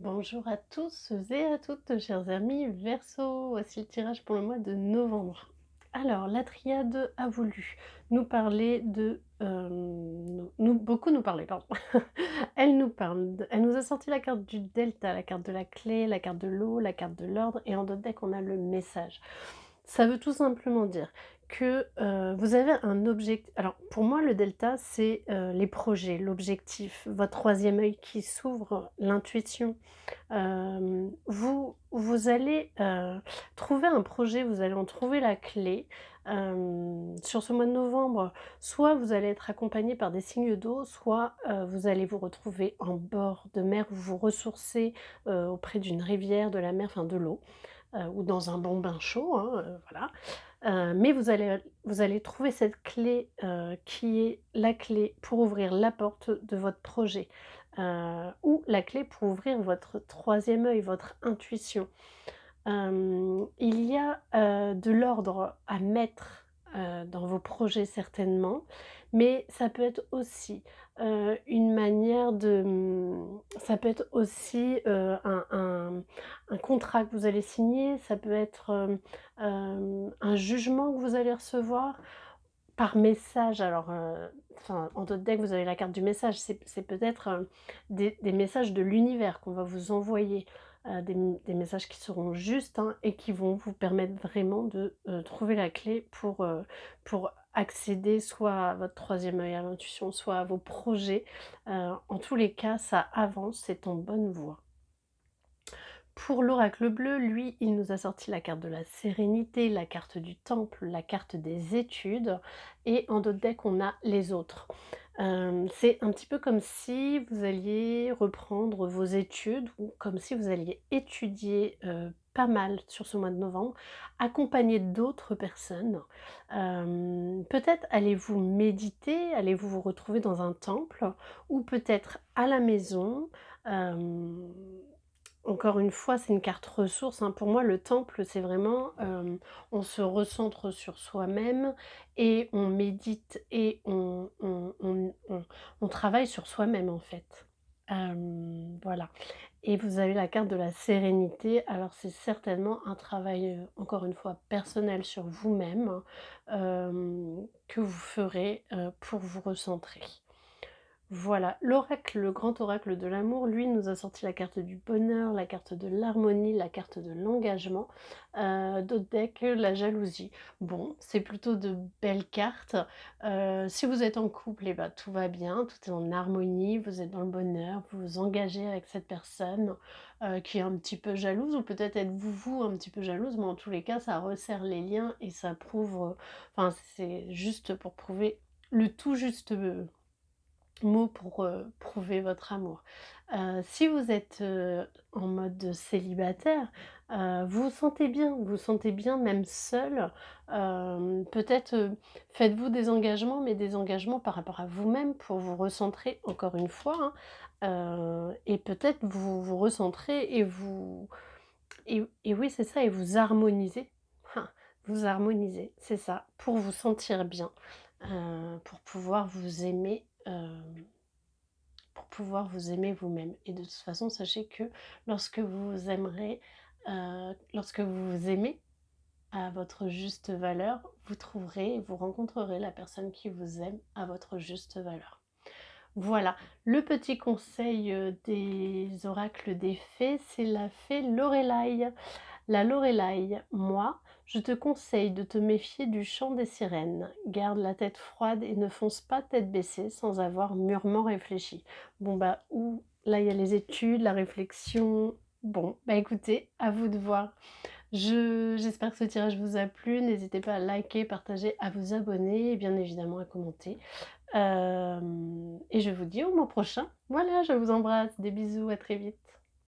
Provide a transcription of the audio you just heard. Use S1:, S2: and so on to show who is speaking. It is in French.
S1: Bonjour à tous et à toutes, chers amis Verseau. Voici le tirage pour le mois de novembre. Alors, la triade a voulu nous parler de, beaucoup nous parler, pardon. Elle nous a sorti la carte du delta, la carte de la clé, la carte de l'eau, la carte de l'ordre et en d'autres decks, on a le message. Ça veut tout simplement dire que, vous avez un objectif. Alors pour moi le delta c'est, les projets, l'objectif, votre troisième œil qui s'ouvre, l'intuition. Vous allez, trouver un projet, vous allez en trouver la clé. Sur ce mois de novembre, soit vous allez être accompagné par des signes d'eau, soit, vous allez vous retrouver en bord de mer, vous vous ressourcez, auprès d'une rivière, de la mer, enfin de l'eau, ou dans un bon bain chaud, hein, voilà. Mais vous allez trouver cette clé, qui est la clé pour ouvrir la porte de votre projet, ou la clé pour ouvrir votre troisième œil, votre intuition. Il y a, de l'ordre à mettre, dans vos projets certainement, mais ça peut être aussi, une manière de, ça peut être aussi, un contrat que vous allez signer, ça peut être, un jugement que vous allez recevoir par message. Alors, enfin, en d'autres decks, vous avez la carte du message, c'est peut-être, des messages de l'univers qu'on va vous envoyer, des messages qui seront justes, hein, et qui vont vous permettre vraiment de, trouver la clé pour accéder soit à votre troisième œil, à l'intuition, soit à vos projets. En tous les cas, ça avance, c'est en bonne voie. Pour l'oracle bleu, lui, il nous a sorti la carte de la sérénité, la carte du temple, la carte des études et en d'autres decks, on a les autres. C'est un petit peu comme si vous alliez reprendre vos études ou comme si vous alliez étudier, pas mal sur ce mois de novembre, accompagné d'autres personnes. Peut-être allez-vous méditer, allez-vous vous retrouver dans un temple ou peut-être à la maison. Hem Encore une fois, c'est une carte ressource, hein. Pour moi, le temple, c'est vraiment, on se recentre sur soi-même et on médite et on travaille sur soi-même, en fait. Voilà, et vous avez la carte de la sérénité. Alors c'est certainement un travail, encore une fois, personnel sur vous-même, que vous ferez, pour vous recentrer. Voilà, l'oracle, le grand oracle de l'amour, lui, nous a sorti la carte du bonheur, la carte de l'harmonie, la carte de l'engagement, d'autres decks, la jalousie. Bon, c'est plutôt de belles cartes. Si vous êtes en couple, et ben tout va bien, tout est en harmonie, vous êtes dans le bonheur, vous vous engagez avec cette personne, qui est un petit peu jalouse ou peut-être êtes-vous, vous, un petit peu jalouse, mais en tous les cas, ça resserre les liens et ça prouve, enfin, c'est juste pour prouver le tout juste, mot pour, prouver votre amour. Si vous êtes, en mode célibataire, vous vous sentez bien même seul. Peut-être, faites-vous des engagements, mais des engagements par rapport à vous-même pour vous recentrer encore une fois, hein, et peut-être vous vous recentrez et vous et oui, c'est ça, et vous harmonisez. Vous harmonisez, c'est ça, pour vous sentir bien, pour pouvoir vous aimer, pour pouvoir vous aimer vous-même. Et de toute façon, sachez que lorsque vous vous aimerez, lorsque vous vous aimez à votre juste valeur, vous trouverez, vous rencontrerez la personne qui vous aime à votre juste valeur. Voilà, le petit conseil, des oracles des fées, c'est la fée Lorelai. La Lorelai, moi, je te conseille de te méfier du chant des sirènes. Garde la tête froide et ne fonce pas tête baissée sans avoir mûrement réfléchi. Bon bah, ou là il y a les études, la réflexion. Bon, bah écoutez, à vous de voir. J'espère que ce tirage vous a plu. N'hésitez pas à liker, partager, à vous abonner et bien évidemment à commenter. Et je vous dis au mois prochain. Voilà, je vous embrasse, des bisous, à très vite.